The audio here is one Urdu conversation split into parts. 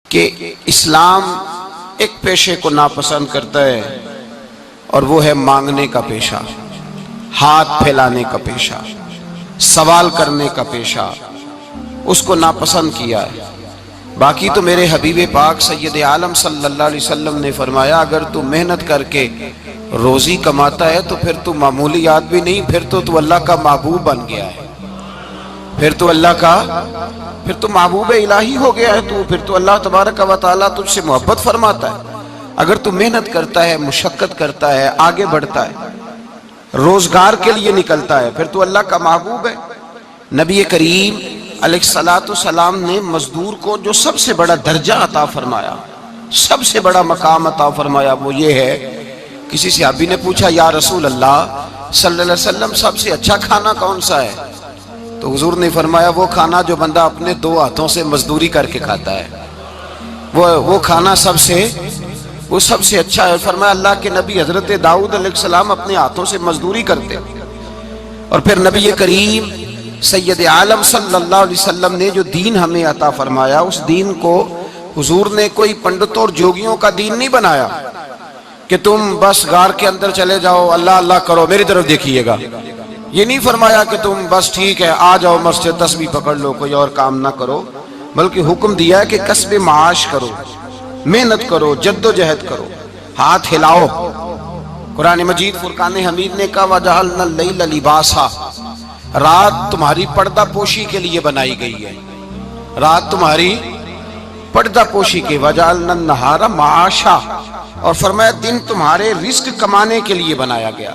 کہ اسلام ایک پیشے کو ناپسند کرتا ہے اور وہ ہے مانگنے کا پیشہ، ہاتھ پھیلانے کا پیشہ، سوال کرنے کا پیشہ، اس کو ناپسند کیا ہے۔ باقی تو میرے حبیب پاک سید عالم صلی اللہ علیہ وسلم نے فرمایا اگر تو محنت کر کے روزی کماتا ہے تو پھر تو معمولی آدمی نہیں، پھر تو اللہ کا محبوب بن گیا ہے، پھر تو محبوب الہی ہو گیا ہے، پھر تو اللہ تبارک و تعالیٰ تجھ سے محبت فرماتا ہے۔ اگر تو محنت کرتا ہے، مشقت کرتا ہے، آگے بڑھتا ہے، روزگار کے لیے نکلتا ہے، پھر تو اللہ کا محبوب ہے۔ نبی کریم علیہ السلام نے مزدور کو جو سب سے بڑا درجہ عطا فرمایا، سب سے بڑا مقام عطا فرمایا، وہ یہ ہے، کسی صحابی نے پوچھا یا رسول اللہ صلی اللہ علیہ وسلم سب سے اچھا کھانا کون سا ہے؟ تو حضور نے فرمایا وہ کھانا جو بندہ اپنے دو ہاتھوں سے مزدوری کر کے کھاتا ہے، وہ کھانا سب سے اچھا ہے۔ فرمایا اللہ کے نبی حضرت داؤد علیہ السلام اپنے ہاتھوں سے مزدوری کرتے۔ اور پھر نبی کریم سید عالم صلی اللہ علیہ وسلم نے جو دین ہمیں عطا فرمایا، اس دین کو حضور نے کوئی پنڈتوں اور جوگیوں کا دین نہیں بنایا کہ تم بس غار کے اندر چلے جاؤ، اللہ اللہ کرو، میری طرف دیکھیے گا۔ یہ نہیں فرمایا کہ تم بس ٹھیک ہے آ جاؤ مسجد تسبیح پکڑ لو، کوئی اور کام نہ کرو، بلکہ حکم دیا ہے کہ کسب معاش کرو، محنت کرو، جد و جہد کرو، ہاتھ ہلاؤ۔ قرآن مجید فرقان حمید نے کہا وَجَعَلْنَا اللَّيْلَ لِبَاسًا، رات تمہاری پردہ پوشی کے لیے بنائی گئی ہے، رات تمہاری پردہ پوشی کے، وَجَعَلْنَا النَّهَارَ مَعَاشًا، اور فرمایا دن تمہارے رزق کمانے کے لیے بنایا گیا،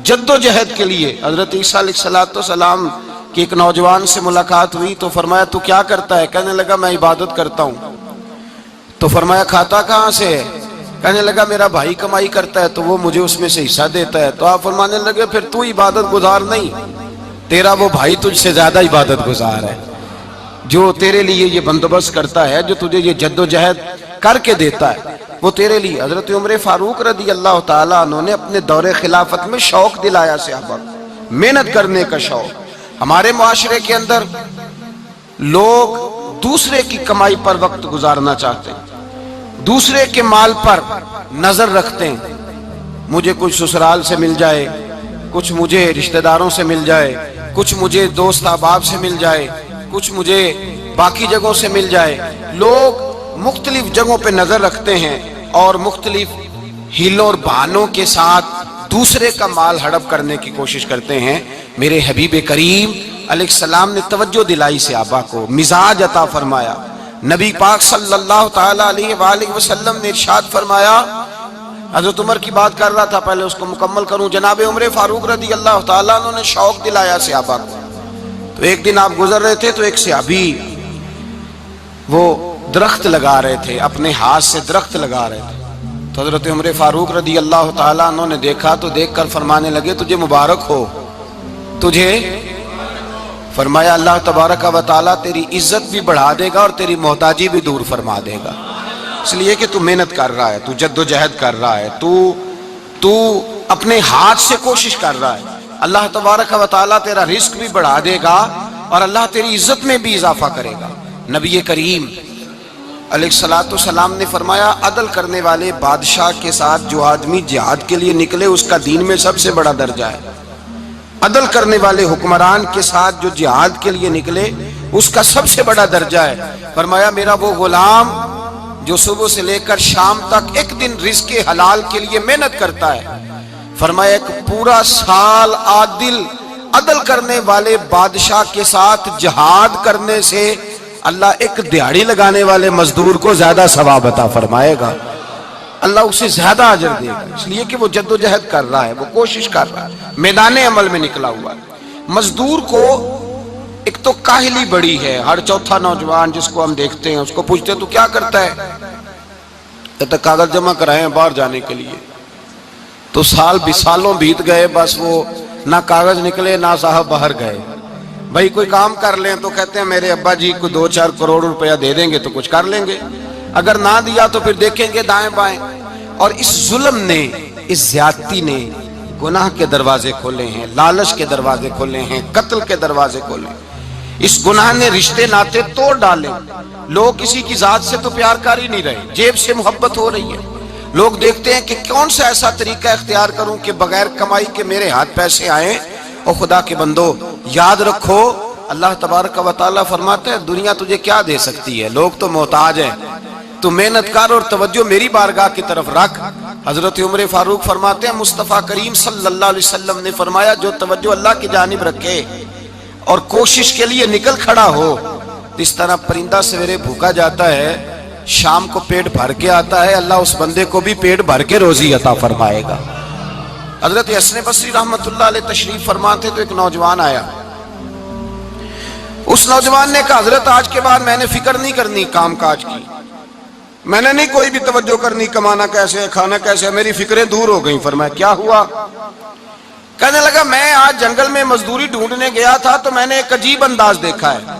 جد و جہد کے لیے۔ حضرت عیسیٰ علیہ السلام کی ایک نوجوان سے ملاقات ہوئی تو فرمایا تو کیا کرتا ہے؟ کہنے لگا میں عبادت کرتا ہوں۔ تو فرمایا کھاتا کہاں سے ہے؟ کہنے لگا میرا بھائی کمائی کرتا ہے تو وہ مجھے اس میں سے حصہ دیتا ہے۔ تو آپ فرمانے لگے پھر تو عبادت گزار نہیں، تیرا وہ بھائی تجھ سے زیادہ عبادت گزار ہے، جو تیرے لیے یہ بندوبست کرتا ہے، جو تجھے یہ جد و جہد کر کے دیتا ہے، وہ تیرے لیے۔ حضرت عمر فاروق رضی اللہ تعالیٰ عنہ نے اپنے دور خلافت میں شوق دلایا صحابہ کو، محنت کرنے کا شوق۔ ہمارے معاشرے کے اندر لوگ دوسرے کی کمائی پر وقت گزارنا چاہتے ہیں، دوسرے کے مال پر نظر رکھتے ہیں، مجھے کچھ سسرال سے مل جائے، کچھ مجھے رشتہ داروں سے مل جائے، کچھ مجھے دوست احباب سے مل جائے، کچھ مجھے باقی جگہوں سے مل جائے۔ لوگ مختلف جگہوں پہ نظر رکھتے ہیں اور مختلف ہیلوں اور بہانوں کے ساتھ دوسرے کا مال ہڑپ کرنے کی کوشش کرتے ہیں۔ میرے حبیب کریم علیہ السلام نے توجہ دلائی صحابہ کو، مزاج عطا فرمایا۔ نبی پاک صلی اللہ تعالیٰ علیہ وآلہ وسلم نے ارشاد فرمایا، حضرت عمر کی بات کر رہا تھا، پہلے اس کو مکمل کروں۔ جناب عمر فاروق رضی اللہ تعالیٰ عنہ نے شوق دلایا صحابہ کو۔ تو ایک دن آپ گزر رہے تھے تو ایک صحابی وہ درخت لگا رہے تھے، اپنے ہاتھ سے درخت لگا رہے تھے۔ تو حضرت عمر فاروق رضی اللہ تعالیٰ عنہ نے دیکھا تو دیکھ کر فرمانے لگے تجھے مبارک ہو، تجھے، فرمایا اللہ تبارک و تعالیٰ تیری عزت بھی بڑھا دے گا اور تیری محتاجی بھی دور فرما دے گا، اس لیے کہ تو محنت کر رہا ہے، تو جد و جہد کر رہا ہے، تو اپنے ہاتھ سے کوشش کر رہا ہے، اللہ تبارک و تعالیٰ تیرا رزق بھی بڑھا دے گا اور اللہ تیری عزت میں بھی اضافہ کرے گا۔ نبی کریم علیہ السلام نے فرمایا عدل کرنے والے بادشاہ کے ساتھ جو آدمی جہاد کے لیے نکلے اس کا دین میں سب سے بڑا درجہ ہے، عدل کرنے والے حکمران کے ساتھ جو جہاد کے لیے نکلے اس کا سب سے بڑا درجہ ہے۔ فرمایا میرا وہ غلام جو صبح سے لے کر شام تک ایک دن رزق حلال کے لیے محنت کرتا ہے، فرمایا ایک پورا سال عدل کرنے والے بادشاہ کے ساتھ جہاد کرنے سے اللہ ایک دیہڑی لگانے والے مزدور کو زیادہ ثواب عطا فرمائے گا، اللہ اسے زیادہ اجر دے گا، اس لیے کہ وہ جد و جہد کر رہا ہے، وہ کوشش کر رہا ہے، میدان عمل میں نکلا ہوا ہے۔ مزدور کو ایک تو کاہلی بڑی ہے، ہر چوتھا نوجوان جس کو ہم دیکھتے ہیں اس کو پوچھتے تو کیا کرتا ہے، کہتا کاغذ جمع کرائے ہیں باہر جانے کے لیے، تو سالوں بیت گئے، بس وہ نہ کاغذ نکلے نہ صاحب باہر گئے۔ بھائی کوئی کام کر لیں تو کہتے ہیں میرے ابا جی کو 2-4 کروڑ روپیہ دے دیں گے تو کچھ کر لیں گے، اگر نہ دیا تو پھر دیکھیں گے دائیں بائیں۔ اور اس ظلم نے، اس زیادتی نے گناہ کے دروازے کھولے ہیں، لالچ کے دروازے کھولے ہیں، قتل کے دروازے کھولے ہیں۔ اس گناہ نے رشتے ناتے توڑ ڈالے. لوگ کسی کی ذات سے تو پیار کر ہی نہیں رہے, جیب سے محبت ہو رہی ہے. لوگ دیکھتے ہیں کہ کون سا ایسا طریقہ اختیار کروں کہ بغیر کمائی کے میرے ہاتھ پیسے آئیں. اور خدا کے بندو یاد رکھو, اللہ تبارک و تعالیٰ فرماتے ہیں دنیا تجھے کیا دے سکتی ہے, لوگ تو محتاج ہیں, تو محنت کر اور توجہ میری بارگاہ کی طرف رکھ. حضرت عمر فاروق فرماتے ہیں مصطفیٰ کریم صلی اللہ علیہ وسلم نے فرمایا جو توجہ اللہ کی جانب رکھے اور کوشش کے لیے نکل کھڑا ہو, اس طرح پرندہ سویرے بھوکا جاتا ہے, شام کو پیٹ بھر کے آتا ہے, اللہ اس بندے کو بھی پیٹ بھر کے روزی عطا فرمائے گا. حضرت حسن بصری رحمت اللہ علیہ تشریف فرماتے تو ایک نوجوان آیا. اس نوجوان نے کہا حضرت آج کے بعد میں نے فکر نہیں کرنی کام کاج کی, میں نے نہیں کوئی بھی توجہ کرنی کمانا کیسے ہے کھانا کیسے ہے, میری فکریں دور ہو گئیں. فرمایا کیا ہوا؟ کہنے لگا میں آج جنگل میں مزدوری ڈھونڈنے گیا تھا تو میں نے ایک عجیب انداز دیکھا ہے.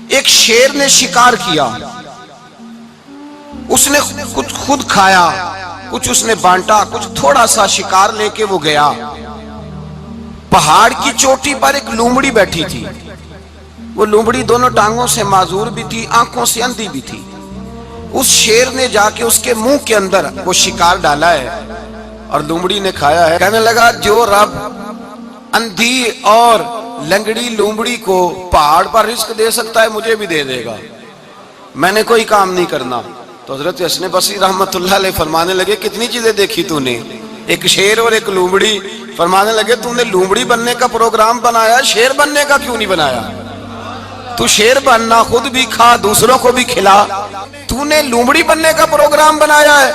ایک شیر نے شکار کیا, اس نے کچھ خود کھایا, کچھ اس نے بانٹا, کچھ تھوڑا سا شکار لے کے وہ گیا. پہاڑ کی چوٹی پر ایک لومڑی بیٹھی تھی, وہ لومڑی دونوں ٹانگوں سے معذور بھی تھی, آنکھوں سے اندھی بھی تھی. اس شیر نے جا کے اس کے منہ کے اندر وہ شکار ڈالا ہے اور لومڑی نے کھایا ہے. کہنے لگا جو رب اندھی اور لنگڑی لومڑی کو پہاڑ پر رزق دے سکتا ہے مجھے بھی دے دے گا, میں نے کوئی کام نہیں کرنا. تو حضرت حسن بصری رحمت اللہ علیہ فرمانے لگے کتنی چیزیں دیکھی تو نے, ایک شیر اور ایک لومڑی. فرمانے لگے تو نے لومڑی بننے کا پروگرام بنایا, شیر بننے کا کیوں نہیں بنایا؟ تو شیر بننا, خود بھی کھا دوسروں کو بھی کھلا, تو نے لومڑی بننے کا پروگرام بنایا ہے.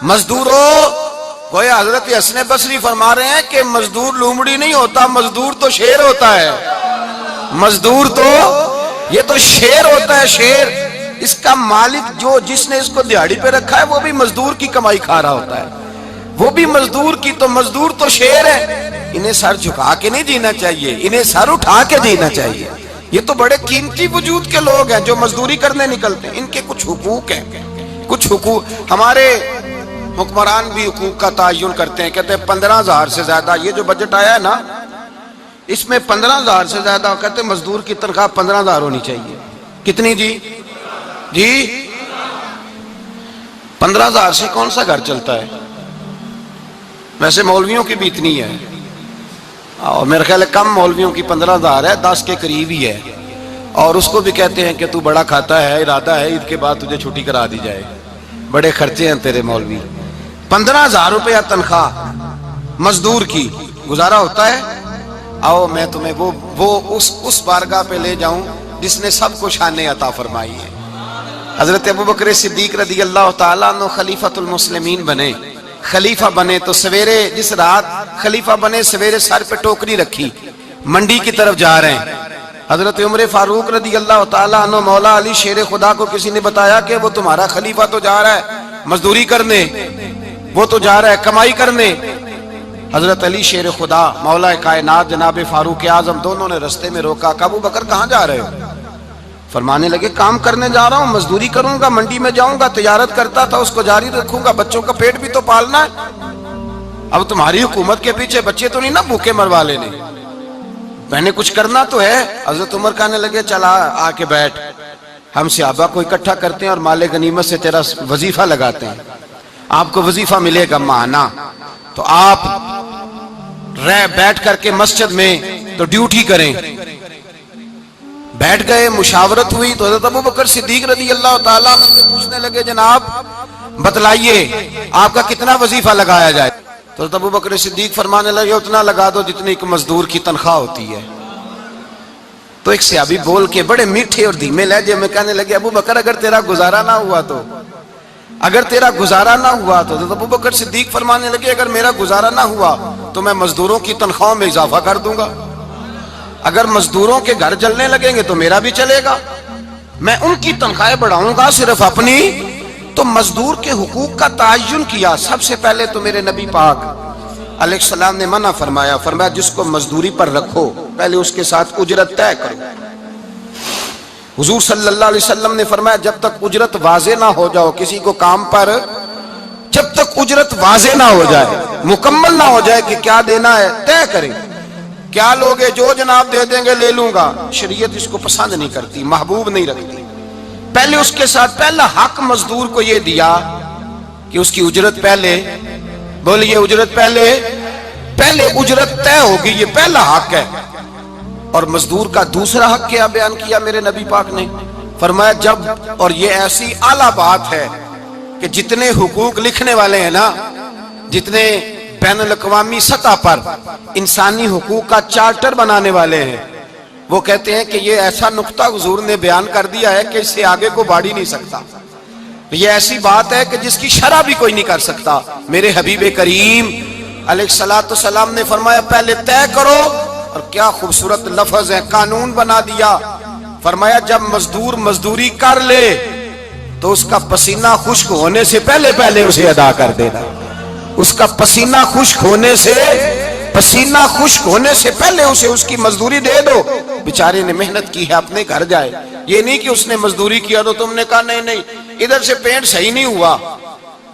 مزدوروں گویا حضرت حسن بصری فرما رہے ہیں کہ مزدور لومڑی نہیں ہوتا, مزدور تو شیر ہوتا ہے. مزدور تو یہ تو شیر ہوتا ہے, شیر. اس کا مالک جو جس نے اس کو دیہڑی پہ رکھا ہے وہ بھی مزدور کی کمائی کھا رہا ہوتا ہے, وہ بھی مزدور کی. تو مزدور تو شیر ہے, انہیں سر جھکا کے نہیں جینا چاہیے, انہیں سر اٹھا کے جینا چاہیے. یہ تو بڑے قیمتی وجود کے لوگ ہیں جو مزدوری کرنے نکلتے ہیں, ان کے کچھ حقوق ہیں, کچھ حقوق. ہمارے حکمران بھی حقوق کا تعین کرتے ہیں, کہتے ہیں 15,000 سے زیادہ, یہ جو بجٹ آیا ہے نا اس میں 15,000 سے زیادہ, کہتے ہیں مزدور کی تنخواہ 15,000 ہونی چاہیے. کتنی جی؟ 15,000 سے کون سا گھر چلتا ہے؟ ویسے مولویوں کی بھی اتنی ہے, اور میرے خیال ہے کم مولویوں کی 15,000 ہے, 10 کے قریب ہی ہے. اور اس کو بھی کہتے ہیں کہ تو بڑا کھاتا ہے, ارادہ ہے عید کے بعد تجھے چھٹی کرا دی جائے, بڑے خرچے ہیں تیرے مولوی. 15,000 روپیہ تنخواہ مزدور کی, گزارا ہوتا ہے؟ آؤ میں تمہیں وہ اس بارگاہ پہ لے جاؤں جس نے سب کو شان عطا فرمائی ہے. حضرت ابوبکر صدیق رضی اللہ تعالیٰ عنہ خلیفۃ المسلمین بنے. خلیفہ بنے تو سویرے, جس رات خلیفہ بنے سویرے سر پہ ٹوکری رکھی, منڈی کی طرف جا رہے ہیں. حضرت عمر فاروق رضی اللہ تعالیٰ عنہ مولا علی شیر خدا کو کسی نے بتایا کہ وہ تمہارا خلیفہ تو جا رہا ہے مزدوری کرنے, وہ تو جا رہا ہے کمائی کرنے. حضرت علی شیر خدا مولا کائنات جناب فاروق اعظم دونوں نے رستے میں روکا. کہ ابو بکر کہاں جا رہے ہو؟ فرمانے لگے کام کرنے جا رہا ہوں, مزدوری کروں گا, منڈی میں جاؤں گا, تجارت کرتا تھا اس کو جاری رکھوں گا, بچوں کا پیٹ بھی تو پالنا ہے. اب تمہاری حکومت کے پیچھے بچے تو نہیں نا بھوکے مروا لینے, میں نے کچھ کرنا تو ہے. حضرت عمر کہنے لگے چلا آ کے بیٹھ, ہم صحابہ کو اکٹھا کرتے ہیں اور مال غنیمت سے تیرا وظیفہ لگاتے ہیں, آپ کو وظیفہ ملے گا ماہانہ. تو آپ بیٹھ کر کے مسجد میں تو ڈیوٹی کریں. بیٹھ گئے, مشاورت ہوئی تو حضرت ابوبکر صدیق رضی اللہ تعالیٰ عنہ سے پوچھنے لگے جناب بتلائیے آپ کا کتنا وظیفہ لگایا جائے؟ تو حضرت ابوبکر صدیق فرمانے لگے اتنا لگا دو جتنی ایک مزدور کی تنخواہ ہوتی ہے. تو ایک صحابی بول کے بڑے میٹھے اور دھیمے لہجے میں کہنے لگے ابو بکر اگر تیرا گزارا نہ ہوا تو, اگر تیرا گزارا نہ ہوا تو. حضرت ابوبکر صدیق فرمانے لگے اگر میرا گزارا نہ ہوا تو میں مزدوروں کی تنخواہوں میں اضافہ کر دوں گا, اگر مزدوروں کے گھر جلنے لگیں گے تو میرا بھی چلے گا, میں ان کی تنخواہیں بڑھاؤں گا صرف اپنی. تو مزدور کے حقوق کا تعین کیا. سب سے پہلے تو میرے نبی پاک علیہ السلام نے منع فرمایا, فرمایا جس کو مزدوری پر رکھو پہلے اس کے ساتھ اجرت طے کرو. حضور صلی اللہ علیہ وسلم نے فرمایا جب تک اجرت واضح نہ ہو جاؤ کسی کو کام پر, جب تک اجرت واضح نہ ہو جائے, مکمل نہ ہو جائے کہ کیا دینا ہے, طے کریں. کیا لوگے؟ جو جناب دے دیں گے لے لوں گا۔ شریعت اس کو پسند نہیں کرتی، محبوب نہیں رکھتی۔ پہلے اس کے ساتھ پہلا حق مزدور کو یہ دیا کہ اس کی اجرت پہلے، بولیے اجرت پہلے اجرت طے ہوگی، یہ پہلا حق ہے۔ اور مزدور کا دوسرا حق کیا بیان کیا میرے نبی پاک نے؟ فرمایا جب، اور یہ ایسی اعلیٰ بات ہے کہ جتنے حقوق لکھنے والے ہیں نا، جتنے بین الاقوامی سطح پر انسانی حقوق کا چارٹر بنانے والے ہیں، وہ کہتے ہیں کہ یہ ایسا نقطہ حضور نے بیان کر دیا ہے کہ اس سے آگے کو بڑھ ہی نہیں سکتا۔ یہ ایسی بات ہے کہ جس کی شرح بھی کوئی نہیں کر سکتا۔ میرے حبیب کریم علیہ الصلوۃ والسلام نے فرمایا پہلے طے کرو، اور کیا خوبصورت لفظ ہے، قانون بنا دیا۔ فرمایا جب مزدور مزدوری کر لے تو اس کا پسینہ خشک ہونے سے پہلے اسے ادا کر دینا۔ اس کا پسینہ خشک ہونے سے پہلے اسے اس کی مزدوری دے دو۔ بیچارے نے محنت کی ہے، اپنے گھر جائے۔ یہ نہیں کہ اس نے مزدوری کیا تو تم نے کہا نہیں ادھر سے پینٹ صحیح نہیں ہوا،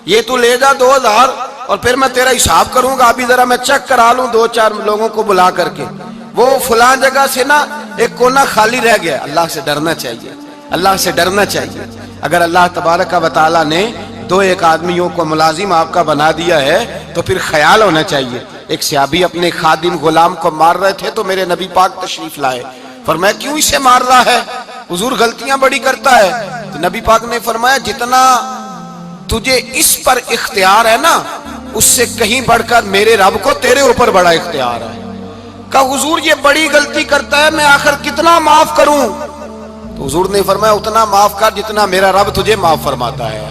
یہ تو لے جا 2000 اور پھر میں تیرا حساب کروں گا، ابھی ذرا میں چیک کرا لوں 2-4 لوگوں کو بلا کر کے، وہ فلاں جگہ سے نا ایک کونا خالی رہ گیا۔ اللہ سے ڈرنا چاہیے، اللہ سے ڈرنا چاہیے۔ اگر اللہ تبارک و تعالیٰ نے 2-1 آدمیوں کو ملازم آپ کا بنا دیا ہے تو پھر خیال ہونا چاہیے۔ ایک صحابی اپنے خادم غلام کو مار رہے تھے تو میرے نبی پاک تشریف لائے۔ فرمایا کیوں اسے مار رہا ہے؟ حضور غلطیاں بڑی کرتا ہے۔ تو نبی پاک نے فرمایا جتنا تجھے اس پر اختیار ہے نا، اس سے کہیں بڑھ کر میرے رب کو تیرے اوپر بڑا اختیار ہے۔ کہا حضور یہ بڑی غلطی کرتا ہے، میں آخر کتنا معاف کروں؟ تو حضور نے فرمایا اتنا معاف کر جتنا میرا رب تجھے معاف فرماتا ہے۔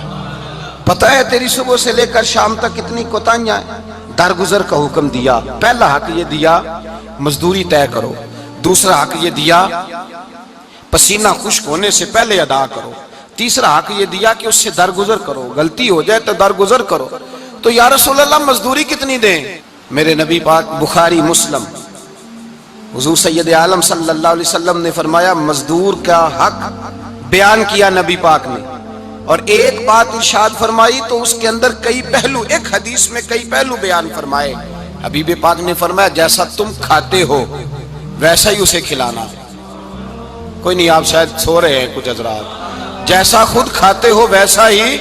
پتہ ہے تیری صبح سے لے کر شام تک کتنی کوتاہیاں ہیں۔ درگزر کا حکم دیا، پہلا حق یہ دیا مزدوری طے کرو، دوسرا حق یہ دیا پسینہ خشک ہونے سے پہلے ادا کرو، تیسرا حق یہ دیا کہ اس سے درگزر کرو، غلطی ہو جائے تو درگزر کرو۔ تو یا رسول اللہ مزدوری کتنی دیں؟ میرے نبی پاک بخاری مسلم حضور سید عالم صلی اللہ علیہ وسلم نے فرمایا مزدور کا حق بیان کیا نبی پاک نے، اور ایک بات ارشاد فرمائی تو اس کے اندر کئی پہلو، ایک حدیث میں کئی پہلو بیان فرمائے۔ حبیب پاک نے فرمایا جیسا تم کھاتے ہو ویسا ہی اسے کھلانا۔ کوئی نہیں، آپ شاید سو رہے ہیں کچھ حضرات۔ جیسا خود کھاتے ہو ویسا ہی،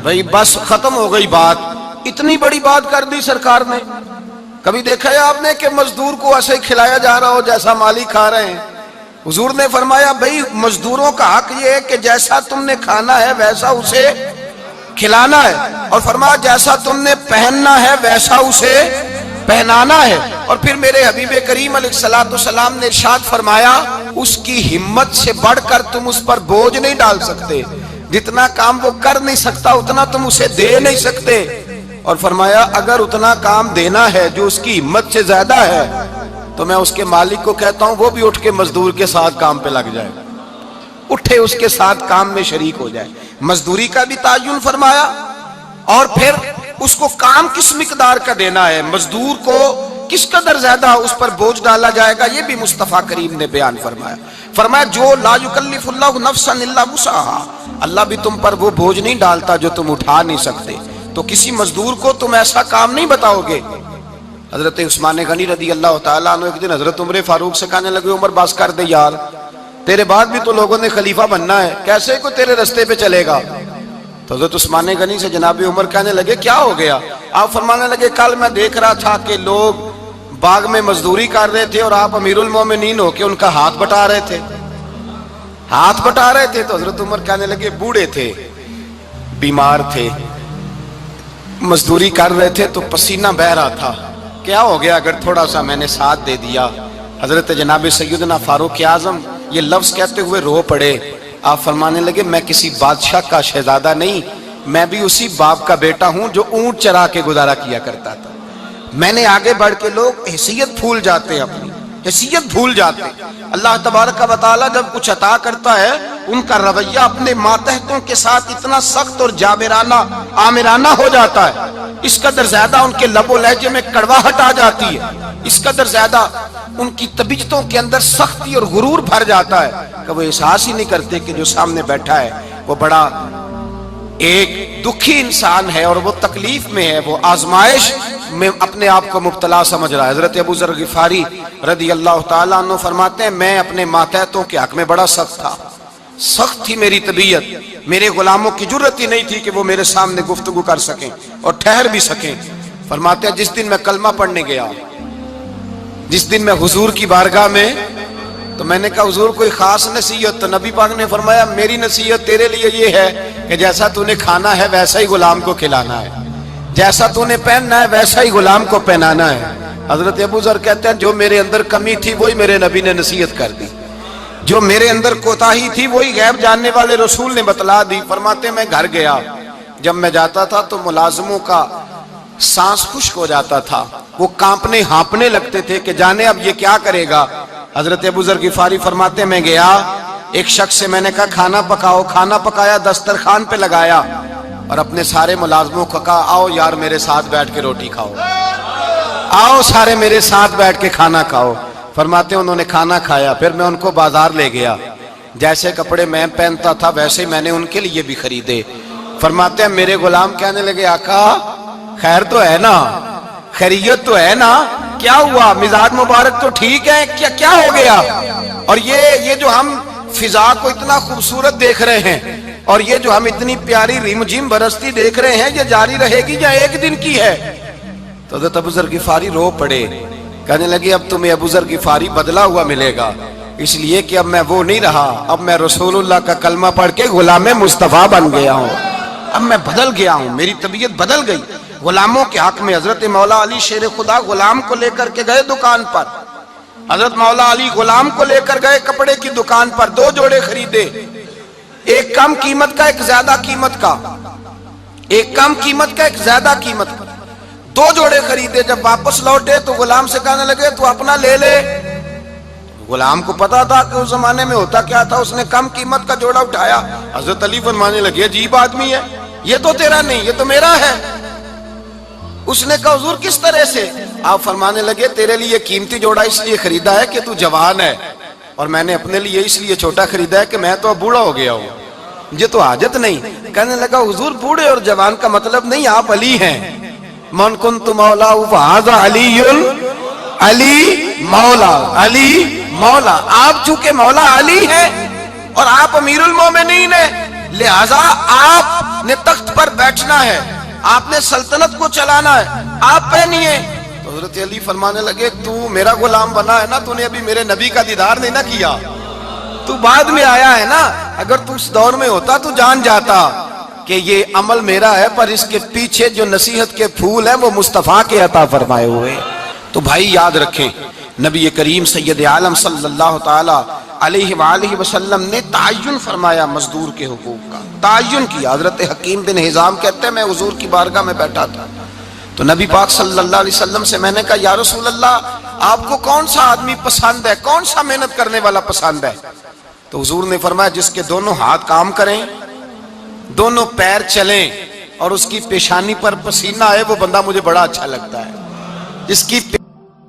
بھئی بس ختم ہو گئی بات۔ اتنی بڑی بات کر دی سرکار نے۔ کبھی دیکھا ہے آپ نے کہ مزدور کو ایسے کھلایا جا رہا ہو جیسا مالک کھا رہے ہیں؟ حضور نے فرمایا بھئی مزدوروں کا حق یہ ہے کہ جیسا تم نے کھانا ہے ویسا اسے کھلانا ہے، اور فرمایا جیسا تم نے پہننا ہے ویسا اسے پہنانا ہے۔ اور پھر میرے حبیب کریم علیہ الصلوۃ والسلام نے ارشاد فرمایا اس کی ہمت سے بڑھ کر تم اس پر بوجھ نہیں ڈال سکتے، جتنا کام وہ کر نہیں سکتا اتنا تم اسے دے نہیں سکتے۔ اور فرمایا اگر اتنا کام دینا ہے جو اس کی ہمت سے زیادہ ہے تو میں اس کے مالک کو کہتا ہوں وہ بھی اٹھ کے مزدور کے ساتھ کام پہ لگ جائے، اٹھے اس کے ساتھ کام میں شریک ہو جائے۔ مزدوری کا بھی تعین فرمایا، اور پھر اس کو کام کس مقدار کا دینا ہے، مزدور کو کس قدر زیادہ اس پر بوجھ ڈالا جائے گا، یہ بھی مصطفیٰ کریم نے بیان فرمایا۔ فرمایا جو لا یکلف اللہ نفسا الا وسعها، اللہ بھی تم پر وہ بوجھ نہیں ڈالتا جو تم اٹھا نہیں سکتے، تو کسی مزدور کو تم ایسا کام نہیں بتاؤ گے۔ حضرت عثمان غنی رضی اللہ تعالیٰ عنہ ایک دن حضرت عمر فاروق سے کہنے لگے عمر بس کر دے یار، تیرے بعد بھی تو لوگوں نے خلیفہ بننا ہے، کیسے کوئی تیرے رستے پہ چلے گا؟ تو حضرت عثمان غنی سے جناب عمر کہنے لگے کیا ہو گیا؟ آپ فرمانے لگے کل میں دیکھ رہا تھا کہ لوگ باغ میں مزدوری کر رہے تھے اور آپ امیر المومنین ہو کے ان کا ہاتھ بٹا رہے تھے، ہاتھ بٹا رہے تھے۔ تو حضرت عمر کہنے لگے بوڑھے تھے، بیمار تھے، مزدوری کر رہے تھے تو پسینہ بہہ رہا تھا، کیا ہو گیا اگر تھوڑا سا میں نے ساتھ دے دیا؟ حضرت جناب سیدنا فاروق اعظم یہ لفظ کہتے ہوئے رو پڑے۔ آپ فرمانے لگے میں کسی بادشاہ کا شہزادہ نہیں، میں بھی اسی باپ کا بیٹا ہوں جو اونٹ چرا کے گزارا کیا کرتا تھا۔ میں نے آگے بڑھ کے لوگ حیثیت بھول جاتے ہیں، اپنی حیثیت بھول جاتے ہیں۔ اللہ تبارک و تعالیٰ جب کچھ عطا کرتا ہے ان کا رویہ اپنے ماتحتوں کے ساتھ اتنا سخت اور جابرانہ آمرانہ ہو جاتا ہے، اس قدر زیادہ ان کے لب و لہجے میں کڑواہٹ آ جاتی ہے، اس قدر زیادہ ان کی طبیعتوں کے اندر سختی اور غرور بھر جاتا ہے کہ وہ احساس ہی نہیں کرتے کہ جو سامنے بیٹھا ہے وہ بڑا ایک دکھی انسان ہے اور وہ تکلیف میں ہے، وہ آزمائش میں اپنے آپ کو مبتلا سمجھ رہا ہے۔ حضرت ابو ذر غفاری رضی اللہ تعالیٰ عنہ فرماتے ہیں میں اپنے ماتحتوں کے حق میں بڑا سخت تھا، سخت تھی میری طبیعت، میرے غلاموں کی جرت ہی نہیں تھی کہ وہ میرے سامنے گفتگو کر سکیں اور ٹھہر بھی سکیں۔ فرماتے ہیں جس دن میں کلمہ پڑھنے گیا، جس دن میں حضور کی بارگاہ میں، تو میں نے کہا حضور کوئی خاص نصیحت؟ تو نبی پاک نے فرمایا میری نصیحت تیرے لیے یہ ہے کہ جیسا تو نے کھانا ہے ویسا ہی غلام کو کھلانا ہے، جیسا تو نے پہننا ہے ویسا ہی غلام کو پہنانا ہے۔ حضرت ابو ذر کہتے ہیں جو میرے اندر کمی تھی وہی میرے نبی نے نصیحت کر دی، جو میرے اندر کوتاہی تھی وہی غیب جاننے والے رسول نے بتلا دی۔ فرماتے ہیں میں گھر گیا، جب میں جاتا تھا تو ملازموں کا سانس خشک ہو جاتا تھا، وہ کانپنے ہانپنے لگتے تھے کہ جانے اب یہ کیا کرے گا۔ حضرت ابو ذر غفاری فرماتے ہیں میں گیا، ایک شخص سے میں نے کہا کھانا پکاؤ، کھانا پکایا، دسترخوان پہ لگایا اور اپنے سارے ملازموں کو کہا آؤ یار میرے ساتھ بیٹھ کے روٹی کھاؤ، آؤ سارے میرے ساتھ بیٹھ کے کھانا کھاؤ۔ فرماتے ہیں انہوں نے کھانا کھایا، پھر میں ان کو بازار لے گیا، جیسے کپڑے میں پہنتا تھا ویسے ہی میں نے ان کے لیے بھی خریدے۔ فرماتے ہیں میرے غلام کہنے لگے آقا خیر تو ہے نا، خیریت تو ہے نا، کیا ہوا، مزاج مبارک تو ٹھیک ہے، کیا ہو گیا؟ اور یہ جو ہم فضا کو اتنا خوبصورت دیکھ رہے ہیں اور یہ جو ہم اتنی پیاری ریم جھم برستی دیکھ رہے ہیں، یہ جاری رہے گی یا ایک دن کی ہے؟ تو حضرت ابو ذر غفاری رو پڑے، کہنے لگے اب تمہیں ابو ذر غفاری بدلا ہوا ملے گا، اس لیے کہ اب میں وہ نہیں رہا، اب میں رسول اللہ کا کلمہ پڑھ کے غلام مصطفیٰ بن گیا ہوں، اب میں بدل گیا ہوں، میری طبیعت بدل گئی۔ غلاموں کے حق میں حضرت مولا علی شیر خدا غلام کو لے کر کے گئے دکان پر، حضرت مولا علی غلام کو لے کر گئے کپڑے کی دکان پر، 2 جوڑے خریدے، ایک کم قیمت کا ایک زیادہ قیمت کا، ایک کم قیمت کا ایک زیادہ قیمت کا، 2 جوڑے خریدے۔ جب واپس لوٹے تو غلام سے کہنے لگے تو اپنا لے لے۔ غلام کو پتا تھا کہ اس زمانے میں ہوتا کیا تھا، اس نے کم قیمت کا جوڑا اٹھایا۔ حضرت علی فرمانے لگے عجیب آدمی ہے، یہ تو تیرا نہیں، یہ تو میرا ہے۔ اس نے کہا حضور کس طرح سے؟ آپ فرمانے لگے تیرے لیے قیمتی جوڑا اس لیے خریدا ہے کہ تو جوان ہے، اور میں نے اپنے لیے اس لیے چھوٹا خریدا ہے کہ میں تو اب بوڑھا ہو گیا ہوں، مجھے تو حاجت نہیں۔ کہنے لگا حضور بوڑھے اور جوان کا مطلب نہیں، آپ علی ہیں، من کنت مولا فہذا علی، علی مولا، علی مولا، آپ چونکہ مولا علی ہیں اور آپ امیر المومنین ہیں، لہذا آپ نے تخت پر بیٹھنا ہے، آپ نے سلطنت کو چلانا ہے، آپ پہنیے۔ تو حضرت علی فرمانے لگے تو میرا غلام بنا ہے نا، تو نے ابھی میرے نبی کا دیدار نہیں نہ کیا، تو بعد میں آیا ہے نا، اگر تو اس دور میں ہوتا تو جان جاتا کہ یہ عمل میرا ہے، پر اس کے پیچھے جو نصیحت کے پھول ہیں وہ مصطفیٰ کے عطا فرمائے ہوئے۔ تو بھائی یاد رکھیں نبی کریم سید عالم صلی اللہ تعالی علیہ وآلہ وسلم نے تعین فرمایا مزدور کے حقوق کا، تعین کیا۔ حضرت حکیم بن حزام کہتے ہیں میں حضور کی بارگاہ میں بیٹھا تھا تو نبی پاک صلی اللہ علیہ وسلم سے میں نے کہا یا رسول اللہ آپ کو کون سا آدمی پسند ہے، کون سا محنت کرنے والا پسند ہے؟ تو حضور نے فرمایا جس کے دونوں ہاتھ کام کریں، دونوں پیر چلیں اور اس کی پیشانی پر پسینہ آئے، وہ بندہ مجھے بڑا اچھا لگتا ہے۔ جس کی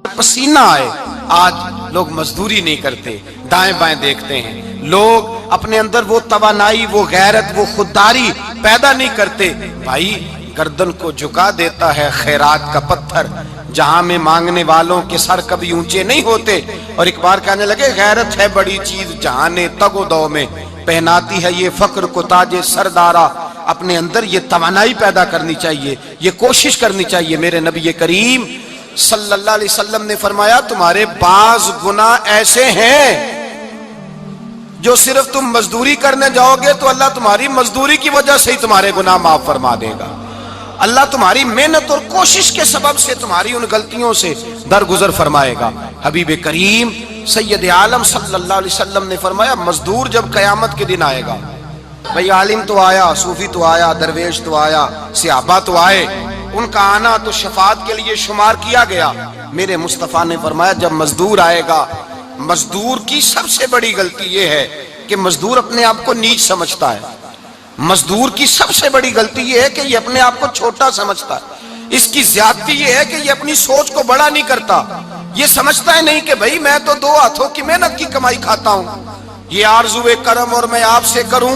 پسینہ آئے، آج لوگ مزدوری نہیں کرتے، دائیں بائیں دیکھتے ہیں، لوگ اپنے اندر وہ توانائی، وہ غیرت، وہ خودداری پیدا نہیں کرتے۔ بھائی گردن کو جھکا دیتا ہے خیرات کا پتھر، جہاں میں مانگنے والوں کے سر کبھی اونچے نہیں ہوتے۔ اور ایک بار کہنے لگے غیرت ہے بڑی چیز جہاں نے تگ و دو میں، پہناتی ہے یہ فقر کو تاج سردارا۔ اپنے اندر یہ توانائی پیدا کرنی چاہیے، یہ کوشش کرنی چاہیے۔ میرے نبی کریم صلی اللہ علیہ وسلم نے فرمایا تمہارے بعض گناہ ایسے ہیں جو صرف تم مزدوری کرنے جاؤ گے تو اللہ تمہاری مزدوری کی وجہ سے ہی تمہارے گناہ معاف فرما دے گا، اللہ تمہاری محنت اور کوشش کے سبب سے تمہاری ان غلطیوں سے درگزر فرمائے گا۔ حبیب کریم سید عالم صلی اللہ علیہ وسلم نے فرمایا مزدور جب قیامت کے دن آئے گا، بھئی عالم تو آیا، صوفی تو آیا، درویش تو آیا، صحابہ تو آئے، ان کا آنا تو شفاعت کے لیے شمار کیا گیا۔ میرے مصطفیٰ نے فرمایا جب مزدور آئے گا، مزدور کی سب سے بڑی غلطی یہ ہے کہ مزدور اپنے آپ کو نیچ سمجھتا ہے، مزدور کی سب سے بڑی غلطی یہ ہے کہ یہ اپنے آپ کو چھوٹا سمجھتا ہے، اس کی زیادتی یہ ہے کہ یہ اپنی سوچ کو بڑا نہیں کرتا، یہ سمجھتا ہے نہیں کہ بھئی میں تو 2 ہاتھوں کی محنت کی کمائی کھاتا ہوں، یہ آرزو کرم اور میں آپ سے کروں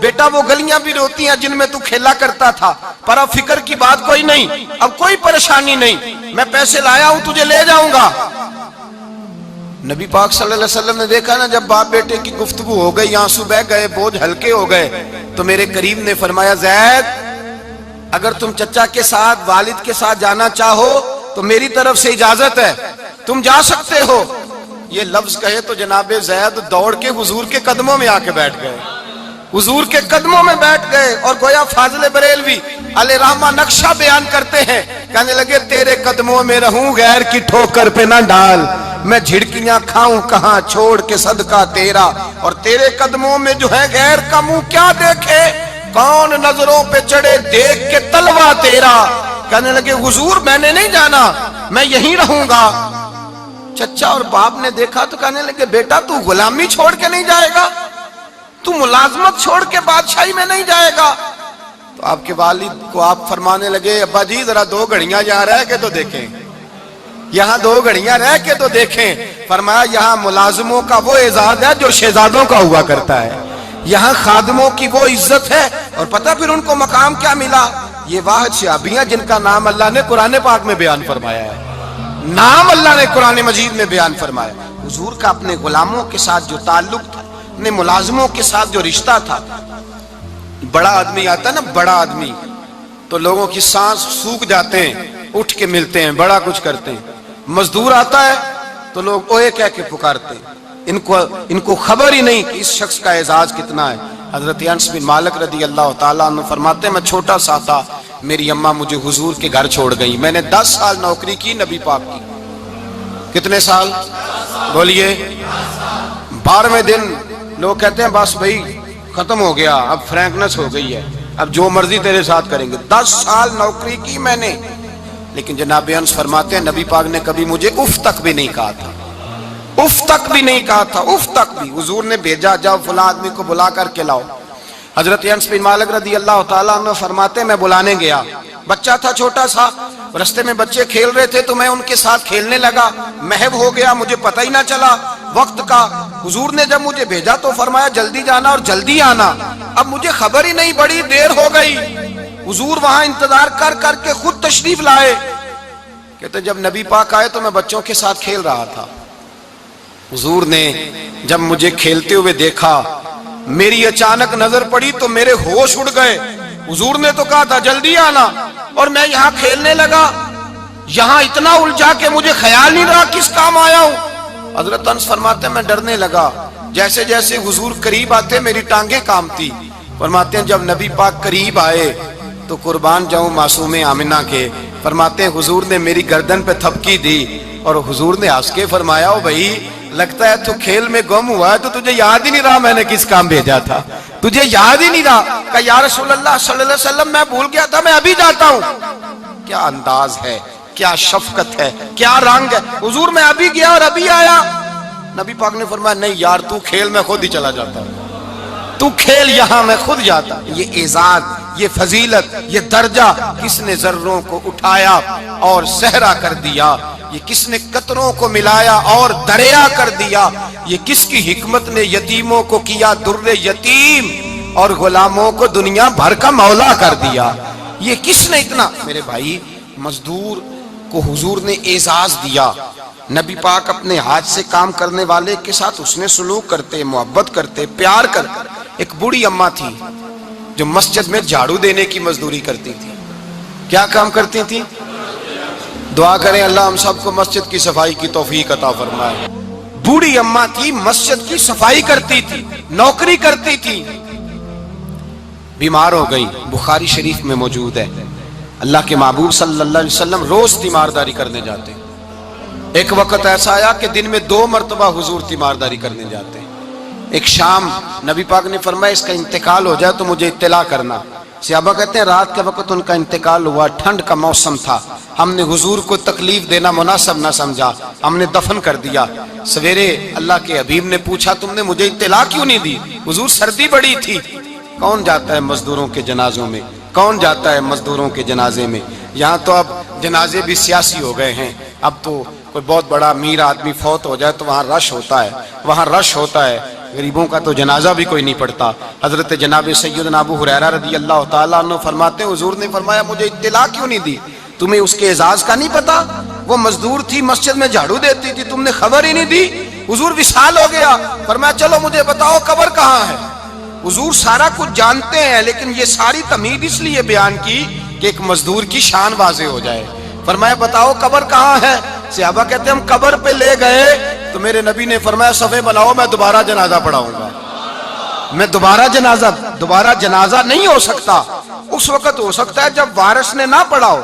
بیٹا وہ گلیاں بھی روتی ہیں جن میں تو کھیلا کرتا تھا، پر اب فکر کی بات کوئی نہیں، اب کوئی پریشانی نہیں، میں پیسے لایا ہوں تجھے لے جاؤں گا۔ نبی پاک صلی اللہ علیہ وسلم نے دیکھا نا جب باپ بیٹے کی گفتگو ہو گئی، آنسو بہہ گئے، بوجھ ہلکے ہو گئے، تو میرے کریم نے فرمایا زید اگر تم چچا کے ساتھ والد کے ساتھ جانا چاہو تو میری طرف سے اجازت ہے، تم جا سکتے ہو۔ یہ لفظ کہے تو جناب زید دوڑ کے حضور کے قدموں میں آ کے بیٹھ گئے، حضور کے قدموں میں بیٹھ گئے، اور گویا فاضل بریلوی علیہ رحمہ نقشہ بیان کرتے ہیں، کہنے لگے تیرے قدموں میں رہوں غیر کی ٹھوکر پہ نہ ڈال، میں جھڑکیاں کھاؤں کہاں چھوڑ کے صدقہ تیرا، اور تیرے قدموں میں جو ہے غیر کا منہ کیا دیکھے، کون نظروں پہ چڑھے دیکھ کے تلوا تیرا۔ کہنے لگے حضور میں نے نہیں جانا، میں یہیں رہوں گا۔ چچا اور باپ نے دیکھا تو کہنے لگے بیٹا تو غلامی چھوڑ کے نہیں جائے گا، تو ملازمت چھوڑ کے بادشاہی میں نہیں جائے گا۔ تو آپ کے والد کو آپ فرمانے لگے ابا جی ذرا 2 گھڑیاں یہاں رہ کے تو دیکھیں، یہاں 2 گھڑیاں رہ کے تو دیکھیں۔ فرمایا یہاں ملازموں کا وہ اعزاز ہے جو شہزادوں کا ہوا کرتا ہے، یہاں خادموں کی وہ عزت ہے، اور پتہ پھر ان کو مقام کیا ملا، یہ واحد شعبیاں جن کا نام اللہ نے قرآن پاک میں بیان فرمایا ہے، نام اللہ نے قرآن مجید میں بیان فرمایا۔ حضور کا اپنے غلاموں کے ساتھ جو تعلق تھا، اپنے ملازموں کے ساتھ جو رشتہ تھا، بڑا آدمی آتا ہے نا، بڑا آدمی تو لوگوں کی سانس سوکھ جاتے ہیں، اٹھ کے ملتے ہیں، بڑا کچھ کرتے ہیں۔ مزدور آتا ہے تو لوگ اوے کہہ کے پکارتے ہیں، ان کو خبر ہی نہیں کہ اس شخص کا اعزاز کتنا ہے۔ حضرت انس بن مالک رضی اللہ تعالیٰ عنہ فرماتے ہیں میں چھوٹا سا تھا، میری اماں مجھے حضور کے گھر چھوڑ گئی، میں نے 10 سال نوکری کی نبی پاک کی۔ کتنے سال بولیے؟ 12ویں دن لوگ کہتے ہیں بس بھائی ختم ہو گیا، اب فرینکنس ہو گئی ہے، اب جو مرضی تیرے ساتھ کریں گے۔ 10 سال نوکری کی میں نے، لیکن جناب انس فرماتے ہیں نبی پاک نے کبھی مجھے اف تک بھی نہیں کہا تھا، اف تک بھی نہیں کہا تھا، اف تک بھی۔ حضور نے بھیجا جاؤ فلاں آدمی کو بلا کر کے لاؤ۔ حضرت انس بن مالک رضی اللہ تعالیٰ عنہ فرماتے ہیں میں بلانے گیا، بچہ تھا چھوٹا سا، رستے میں بچے کھیل رہے تھے تو میں ان کے ساتھ کھیلنے لگا، محو ہو گیا، مجھے پتہ ہی نہ چلا وقت کا۔ حضور نے جب مجھے بھیجا تو فرمایا جلدی جانا اور جلدی آنا، اب مجھے خبر ہی نہیں، بڑی دیر ہو گئی۔ حضور وہاں انتظار کر کر کے خود تشریف لائے، کہتے جب نبی پاک آئے تو میں بچوں کے ساتھ کھیل رہا تھا، حضور نے جب مجھے کھیلتے ہوئے دیکھا، میری اچانک نظر پڑی تو میرے ہوش اڑ گئے۔ حضور نے تو کہا تھا جلدی آنا، اور میں یہاں کھیلنے لگا، یہاں اتنا الجھا کہ مجھے خیال نہیں رہا کس کام آیا ہوں۔ حضرت انس فرماتے ہیں میں ڈرنے لگا، جیسے جیسے حضور قریب آتے میری ٹانگیں کانپتی۔ فرماتے ہیں جب نبی پاک قریب آئے تو قربان جاؤں معصوم آمنہ کے، فرماتے ہیں حضور نے میری گردن پہ تھپکی دی، اور حضور نے ہنس کے فرمایا او بھائی لگتا ہے تو کھیل میں گم ہوا ہے تو تجھے یاد ہی نہیں رہا میں نے کس کام بھیجا تھا، تجھے یاد ہی نہیں رہا۔ کہا یا رسول اللہ صلی اللہ علیہ وسلم میں بھول گیا تھا، میں ابھی جاتا ہوں۔ کیا انداز ہے، کیا شفقت ہے، کیا رنگ ہے، حضور میں ابھی گیا اور ابھی آیا۔ نبی پاک نے فرمایا نہیں یار تو کھیل میں خود ہی چلا جاتا، تو کھیل یہاں میں خود جاتا۔ یہ اعزاز، یہ فضیلت، یہ درجہ کس نے ذروں کو اٹھایا اور صحرا کر دیا، یہ کس نے قطروں کو ملایا اور دریا کر دیا، یہ کس کی حکمت نے یتیموں کو کیا در یتیم اور غلاموں کو دنیا بھر کا مولا کر دیا، یہ کس نے اتنا۔ میرے بھائی مزدور کو حضور نے اعزاز دیا، نبی پاک اپنے ہاتھ سے کام کرنے والے کے ساتھ اس نے سلوک کرتے، محبت کرتے، پیار کرتے۔ ایک بوڑھی اماں تھی جو مسجد میں جھاڑو دینے کی مزدوری کرتی تھی۔ کیا کام کرتی تھی؟ دعا کریں اللہ ہم سب کو مسجد کی صفائی کی توفیق عطا فرمائے۔ بوڑھی اماں تھی، مسجد کی صفائی کرتی تھی، نوکری کرتی تھی، بیمار ہو گئی، بخاری شریف میں موجود ہے۔ اللہ کے محبوب صلی اللہ علیہ وسلم روز تیمارداری کرنے جاتے، ایک وقت ایسا آیا کہ دن میں 2 مرتبہ حضور تیمارداری کرنے جاتے۔ ایک شام نبی پاک نے فرمایا اس کا انتقال ہو جائے تو مجھے اطلاع کرنا۔ صحابہ کہتے ہیں رات کے وقت ان کا انتقال ہوا، ٹھنڈ کا موسم تھا، ہم نے حضور کو تکلیف دینا مناسب نہ سمجھا، ہم نے دفن کر دیا۔ سویرے اللہ کے حبیب نے پوچھا تم نے مجھے اطلاع کیوں نہیں دی؟ حضور سردی بڑی تھی۔ کون جاتا ہے مزدوروں کے جنازوں میں؟ کون جاتا ہے مزدوروں کے جنازے میں؟ یہاں تو اب جنازے بھی سیاسی ہو گئے ہیں، اب تو کوئی بہت بڑا امیر آدمی فوت ہو جائے تو وہاں رش ہوتا ہے، وہاں رش ہوتا ہے، غریبوں کا تو جنازہ بھی کوئی نہیں پڑھتا۔ حضرت جناب سیدنا ابو ہریرہ رضی اللہ تعالیٰ عنہ فرماتے ہیں حضور نے فرمایا مجھے اطلاع کیوں نہیں دی؟ تمہیں اس کے اعزاز کا نہیں پتا؟ وہ مزدور تھی مسجد میں جھاڑو دیتی تھی، تم نے خبر ہی نہیں دی؟ حضور وصال ہو گیا، فرمایا چلو مجھے بتاؤ قبر کہاں ہے؟ حضور سارا کچھ جانتے ہیں لیکن یہ ساری تمہید اس لیے بیان کی کہ ایک مزدور کی شان واضح ہو جائے۔ فرمایا بتاؤ قبر کہاں ہے؟ صحابہ کہتے ہیں ہم قبر پہ لے گئے تو میرے نبی نے فرمایا صفے بناؤ میں دوبارہ جنازہ پڑھاؤں گا۔ میں دوبارہ جنازہ نہیں ہو سکتا، اس وقت ہو سکتا ہے جب وارث نے نہ پڑھاؤ،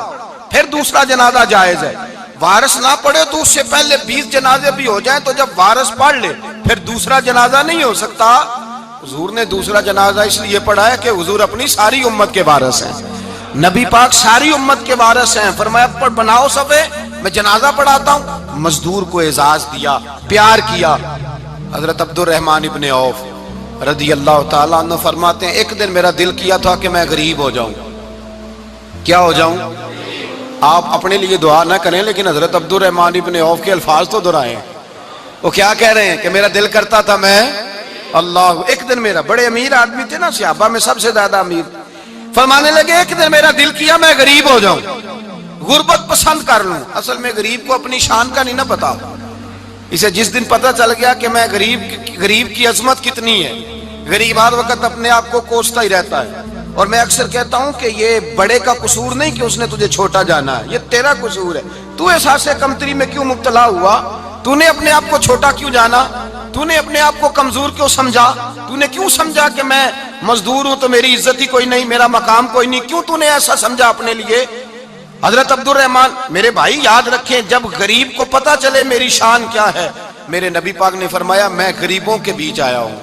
پھر دوسرا جنازہ جائز ہے۔ وارث نہ پڑھے تو اس سے پہلے 20 جنازے بھی ہو جائیں تو جب وارث پڑھ لے پھر دوسرا جنازہ نہیں ہو سکتا۔ حضور نے دوسرا جنازہ اس لیے پڑھا ہے کہ حضور اپنی ساری امت کے وارث ہیں، نبی پاک ساری امت کے وارث ہیں۔ فرمایا پر بناؤ صفے میں جنازہ پڑھاتا ہوں۔ مزدور کو اعزاز دیا، پیار کیا۔ حضرت عبد الرحمن ابن عوف رضی اللہ تعالیٰ عنہ فرماتے ہیں ایک دن میرا دل کیا تھا کہ میں غریب ہو جاؤں۔ کیا ہو جاؤں؟ آپ اپنے لیے دعا نہ کریں لیکن حضرت عبد الرحمن ابن عوف کے الفاظ تو دہرائیں۔ وہ کیا کہہ رہے ہیں کہ میرا دل کرتا تھا میں اللہ ایک دن میرا بڑے امیر آدمی تھے نا، صحابہ میں سب سے زیادہ امیر، فرمانے لگے ایک دن میرا دل کیا میں غریب ہو جاؤں، غربت پسند کر لوں۔ اصل میں غریب کو اپنی شان کا نہیں نہ پتا، اسے جس دن پتہ چل گیا کہ میں غریب کی عظمت کتنی ہے، غریب ہر وقت اپنے آپ کو کوستا ہی رہتا ہے۔ اور میں اکثر کہتا ہوں کہ یہ بڑے کا قصور نہیں کہ اس نے تجھے چھوٹا جانا ہے، یہ تیرا قصور ہے۔ تو احساس کمتری میں کیوں مبتلا ہوا؟ تو نے اپنے آپ کو چھوٹا کیوں جانا؟ تو نے اپنے آپ کو کمزور کیوں سمجھا؟ تو نے کیوں سمجھا کہ میں مزدور ہوں تو میری عزت ہی کوئی نہیں، میرا مقام کوئی نہیں؟ کیوں تو نے ایسا سمجھا اپنے لیے؟ حضرت عبد الرحمن میرے بھائی یاد رکھیں جب غریب کو پتہ چلے میری شان کیا ہے، میرے نبی پاک نے فرمایا میں غریبوں کے بیچ آیا ہوں،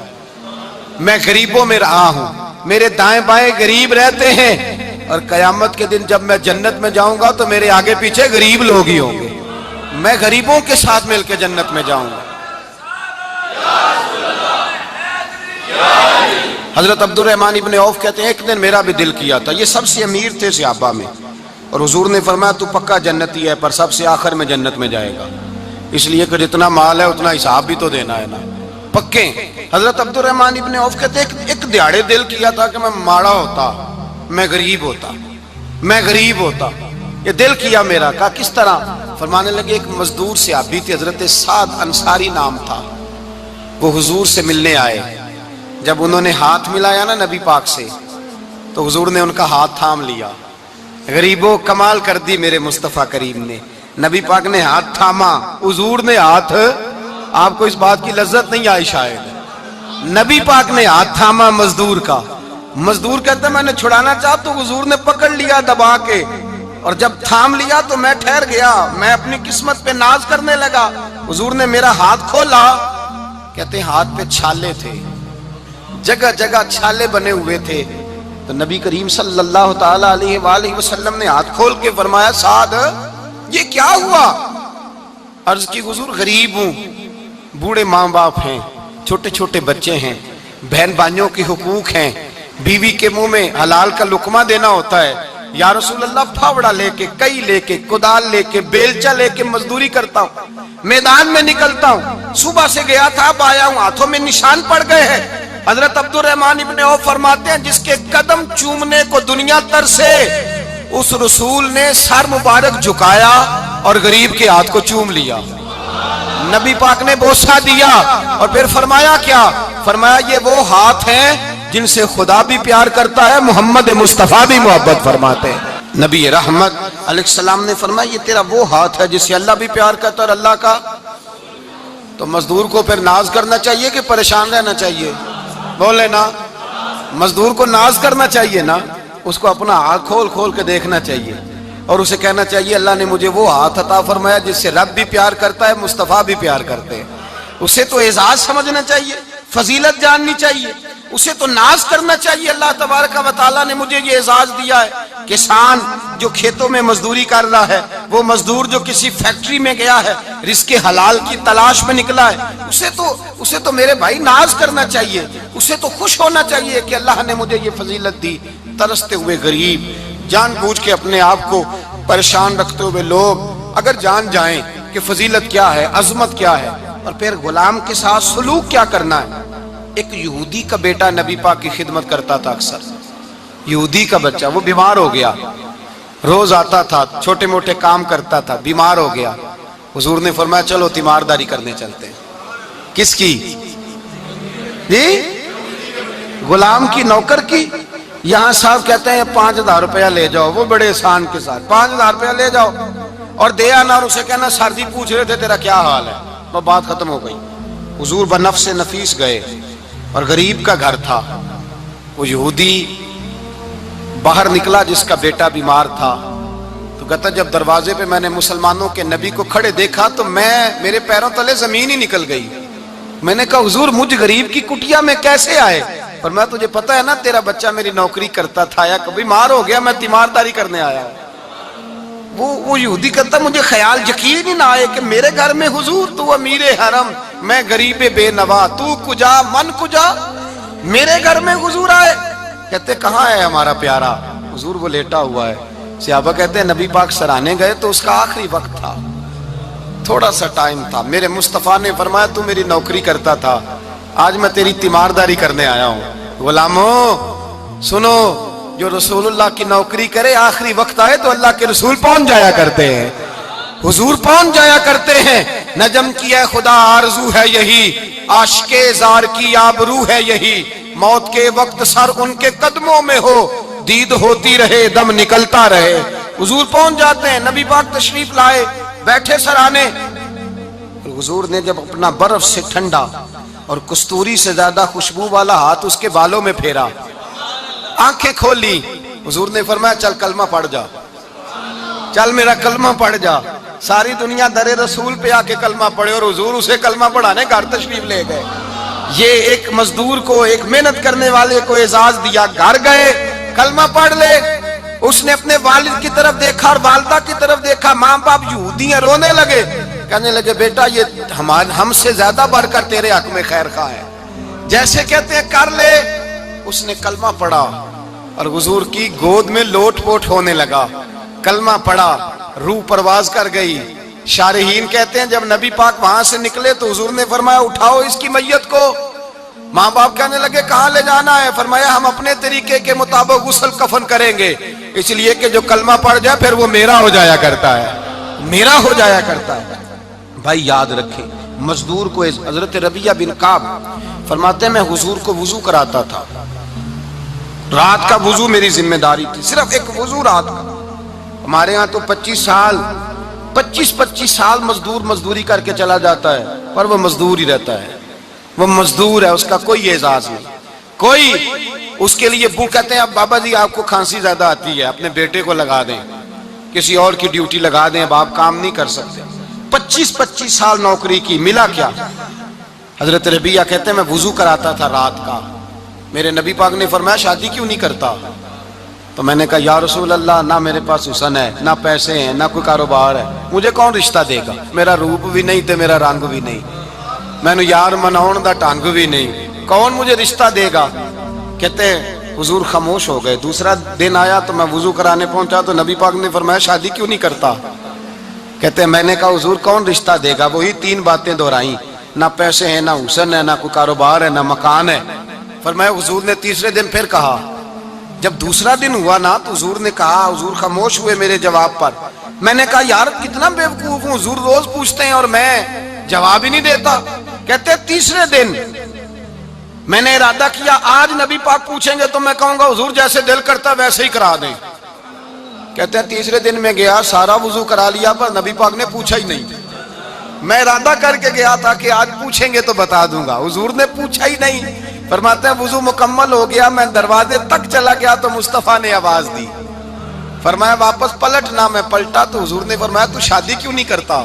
میں غریبوں میں رہا ہوں، میرے دائیں بائیں غریب رہتے ہیں، اور قیامت کے دن جب میں جنت میں جاؤں گا تو میرے آگے پیچھے غریب لوگ ہی ہوں گے، میں غریبوں کے ساتھ مل کے جنت میں جاؤں گا۔ حضرت عبد الرحمن ابن عوف کہتے ہیں ایک دن میرا بھی دل کیا تھا، یہ سب سے امیر تھے صحابہ میں، اور حضور نے فرمایا تو پکا جنتی ہے پر سب سے آخر میں جنت میں جائے گا، اس لیے کہ جتنا مال ہے اتنا حساب بھی تو دینا ہے نا، پکے۔ حضرت عبد الرحمن ابن عوف کہتے ہیں ایک دیہڑے دل کیا تھا کہ میں ماڑا ہوتا، میں غریب ہوتا، یہ دل کیا میرا۔ کہا کس طرح؟ فرمانے لگے ایک مزدور صحابی تھے حضرت سعد انصاری نام تھا، وہ حضور سے ملنے آئے، جب انہوں نے ہاتھ ملایا نا نبی پاک سے تو حضور نے ان کا ہاتھ تھام لیا۔ غریبوں کمال کر دی میرے مصطفیٰ کریم نے، نبی پاک نے ہاتھ تھاما، حضور نے ہاتھ، آپ کو اس بات کی لذت نہیں آئی شاید، نبی پاک نے ہاتھ تھاما مزدور کا، مزدور کہتا ہے میں نے چھڑانا چاہا تو حضور نے پکڑ لیا دبا کے، اور جب تھام لیا تو میں ٹھہر گیا، میں اپنی قسمت پہ ناز کرنے لگا، حضور نے میرا ہاتھ کھولا، کہتے ہیں ہاتھ پہ چھالے تھے، جگہ جگہ چھالے بنے ہوئے تھے، تو نبی کریم صلی اللہ تعالی علیہ وآلہ وسلم نے ہاتھ کھول کے فرمایا سعد یہ کیا ہوا؟ عرض کی حضور غریب ہوں، بوڑھے ماں باپ ہیں، چھوٹے چھوٹے بچے ہیں، بہن بھائیوں کے حقوق ہیں، بیوی کے منہ میں حلال کا لقمہ دینا ہوتا ہے، یا رسول اللہ پھاوڑا لے کے، کئی لے کے، کدال لے کے، بیلچا لے کے مزدوری کرتا ہوں، میدان میں نکلتا ہوں، صبح سے گیا تھا اب آیا ہوں، ہاتھوں میں نشان پڑ گئے ہیں۔ حضرت عبد الرحمن ابن عوف فرماتے ہیں جس کے قدم چومنے کو دنیا ترسے، اس رسول نے سر مبارک جھکایا اور غریب کے ہاتھ کو چوم لیا، نبی پاک نے بوسہ دیا، اور پھر فرمایا کیا؟ فرمایا یہ وہ ہاتھ ہیں جن سے خدا بھی پیار کرتا ہے، محمد مصطفیٰ بھی محبت فرماتے ہیں۔ نبی رحمت علیہ السلام نے فرمایا یہ تیرا وہ ہاتھ ہے جس سے اللہ بھی پیار کرتا ہے اور اللہ کا۔ تو مزدور کو پھر ناز کرنا چاہیے کہ پریشان رہنا چاہیے؟ بولے نا، مزدور کو ناز کرنا چاہیے نا، اس کو اپنا ہاتھ کھول کھول کے دیکھنا چاہیے، اور اسے کہنا چاہیے اللہ نے مجھے وہ ہاتھ عطا فرمایا جس سے رب بھی پیار کرتا ہے، مصطفیٰ بھی پیار کرتے ہیں، اسے تو اعزاز سمجھنا چاہیے، فضیلت جاننی چاہیے، اسے تو ناز کرنا چاہیے اللہ تبارک و تعالیٰ نے مجھے یہ اعزاز دیا ہے۔ کسان جو کھیتوں میں مزدوری کر رہا ہے، وہ مزدور جو کسی فیکٹری میں گیا ہے، رزق حلال کی تلاش میں نکلا ہے، اسے تو میرے بھائی ناز کرنا چاہیے، اسے تو خوش ہونا چاہیے کہ اللہ نے مجھے یہ فضیلت دی۔ ترستے ہوئے غریب، جان بوجھ کے اپنے آپ کو پریشان رکھتے ہوئے لوگ اگر جان جائیں کہ فضیلت کیا ہے، عظمت کیا ہے، اور پھر غلام کے ساتھ سلوک کیا کرنا ہے، ایک یہودی کا بیٹا نبی پاک کی خدمت کرتا تھا اکثر. یہودی کا بچہ، وہ بیمار ہو گیا، روز آتا تھا، چھوٹے موٹے کام کرتا تھا، بیمار ہو گیا. حضور نے فرمایا چلو تیمارداری کرنے چلتے ہیں. کس کی؟ جی غلام کی، نوکر کی. یہاں صاحب کہتے ہیں 5,000 روپیہ لے جاؤ، وہ بڑے احسان کے ساتھ 5,000 روپیہ لے جاؤ اور دے آنا، اور اسے کہنا سر جی پوچھ رہے تھے تیرا کیا حال ہے. وہ بات ختم ہو گئی. حضور بنفس نفیس گئے اور غریب کا گھر تھا. وہ یہودی باہر نکلا جس کا بیٹا بیمار تھا، تو کہتا جب دروازے پہ میں نے مسلمانوں کے نبی کو کھڑے دیکھا تو میرے پیروں تلے زمین ہی نکل گئی. میں نے کہا حضور مجھ غریب کی کٹیا میں کیسے آئے؟ پر میں تجھے پتا ہے نا تیرا بچہ میری نوکری کرتا تھا، یا کبھی بیمار ہو گیا میں تیمارداری کرنے آیا. وہ یہودی کہتا مجھے خیال یقین ہی نہ آئے کہ میرے گھر میں حضور، تو امیر حرم، میں غریب بے نوا، تو کجا من کجا، میرے گھر میں حضور آئے. کہتے کہاں ہے ہمارا پیارا؟ حضور وہ لیٹا ہوا ہے. صحابہ کہتے ہیں نبی پاک سرانے گئے تو اس کا آخری وقت تھا، تھوڑا سا ٹائم تھا. میرے مصطفیٰ نے فرمایا تو میری نوکری کرتا تھا، آج میں تیری تیمارداری کرنے آیا ہوں. غلاموں سنو، جو رسول اللہ کی نوکری کرے آخری وقت آئے تو اللہ کے رسول پہنچ جایا کرتے ہیں، حضور پہنچ جایا کرتے ہیں. نجم کی ہے خدا آرزو ہے یہی، عاشق زار کی آبرو ہے یہی، موت کے وقت سر ان کے قدموں میں ہو، دید ہوتی رہے دم نکلتا رہے. حضور پہنچ جاتے ہیں. نبی پاک تشریف لائے، بیٹھے سرانے. حضور نے جب اپنا برف سے ٹھنڈا اور کستوری سے زیادہ خوشبو والا ہاتھ اس کے بالوں میں پھیرا، آنکھیں کھولی، حضور نے فرمایا چل کلمہ پڑھ جا، چل میرا کلمہ پڑھ جا. ساری دنیا در رسول پہ آ کے کلمہ پڑھے اور حضور اسے کلمہ پڑھانے گھر تشریف لے گئے. یہ ایک مزدور کو، ایک محنت کرنے والے کو اعزاز دیا. گھر گئے، کلمہ پڑھ لے. اس نے اپنے والد کی طرف دیکھا اور والدہ کی طرف دیکھا. ماں باپ یہودی ہیں، رونے لگے، کہنے لگے بیٹا یہ ہم سے زیادہ بڑھ کر تیرے حق میں خیر خواہ ہے، جیسے کہتے ہیں کر لے. اس نے کلمہ پڑھا اور حضور کی گود میں لوٹ پوٹ ہونے لگا. کلمہ پڑھا، روح پرواز کر گئی. شارحین کہتے ہیں جب نبی پاک وہاں سے نکلے تو حضور نے فرمایا اٹھاؤ اس کی میت کو. ماں باپ کہنے لگے کہاں لے جانا ہے؟ فرمایا ہم اپنے طریقے کے مطابق غسل کفن کریں گے، اس لیے کہ جو کلمہ پڑھ جائے پھر وہ میرا ہو جایا کرتا ہے، میرا ہو جایا کرتا ہے. بھائی یاد رکھیں، مزدور کو حضرت ربیعہ بن کعب فرماتے ہیں میں حضور کو وضو کراتا تھا. رات کا وضو میری ذمہ داری تھی، صرف ایک وضو رات کا. ہمارے ہاں تو 25 سال مزدور مزدوری کر کے چلا جاتا ہے، پر وہ مزدور ہی رہتا ہے، وہ مزدور ہے، اس کا کوئی اعزاز نہیں. کوئی اس کے لیے وہ کہتے ہیں اب بابا جی آپ کو کھانسی زیادہ آتی ہے، اپنے بیٹے کو لگا دیں، کسی اور کی ڈیوٹی لگا دیں، اب آپ کام نہیں کر سکتے. 25 سال نوکری کی، ملا کیا؟ حضرت ربیعہ کہتے ہیں میں وضو کراتا تھا رات کا. میرے نبی پاک نے فرمایا شادی کیوں نہیں کرتا؟ تو میں نے کہا یا رسول اللہ نہ میرے پاس حسن ہے، نہ پیسے ہیں، نہ کوئی کاروبار ہے، مجھے کون رشتہ دے گا؟ میرا روپ بھی نہیں تے میرا رنگ بھی نہیں، میں نے یار مناؤن دا ٹانگ بھی نہیں، کون مجھے رشتہ دے گا؟ کہتے ہیں حضور خاموش ہو گئے. دوسرا دن آیا تو میں وضو کرانے پہنچا تو نبی پاک نے فرمایا شادی کیوں نہیں کرتا؟ کہتے ہیں میں نے کہا حضور کون رشتہ دے گا؟ وہی 3 باتیں دہرائیں، نہ پیسے ہیں، نہ حسن ہے، نہ کوئی کاروبار ہے، نہ مکان ہے. فرمایا حضور نے تیسرے دن پھر کہا. جب دوسرا دن ہوا نا تو حضور نے کہا، حضور خاموش ہوئے میرے جواب پر. میں نے کہا یار کتنا بیوقوف ہوں، حضور روز پوچھتے ہیں اور میں جواب ہی نہیں دیتا. کہتے ہیں تیسرے دن میں نے ارادہ کیا آج نبی پاک پوچھیں گے تو میں کہوں گا حضور جیسے دل کرتا ویسے ہی کرا دیں. کہتے ہیں تیسرے دن میں گیا، سارا وضو کرا لیا پر نبی پاک نے پوچھا ہی نہیں. میں ارادہ کر کے گیا تھا کہ آج پوچھیں گے تو بتا دوں گا، حضور نے پوچھا ہی نہیں. فرماتے ہیں وضو مکمل ہو گیا، میں دروازے تک چلا گیا تو مصطفیٰ نے آواز دی. فرمایا واپس پلٹ نہ، میں پلٹا تو حضور نے فرمایا تو شادی کیوں نہیں کرتا؟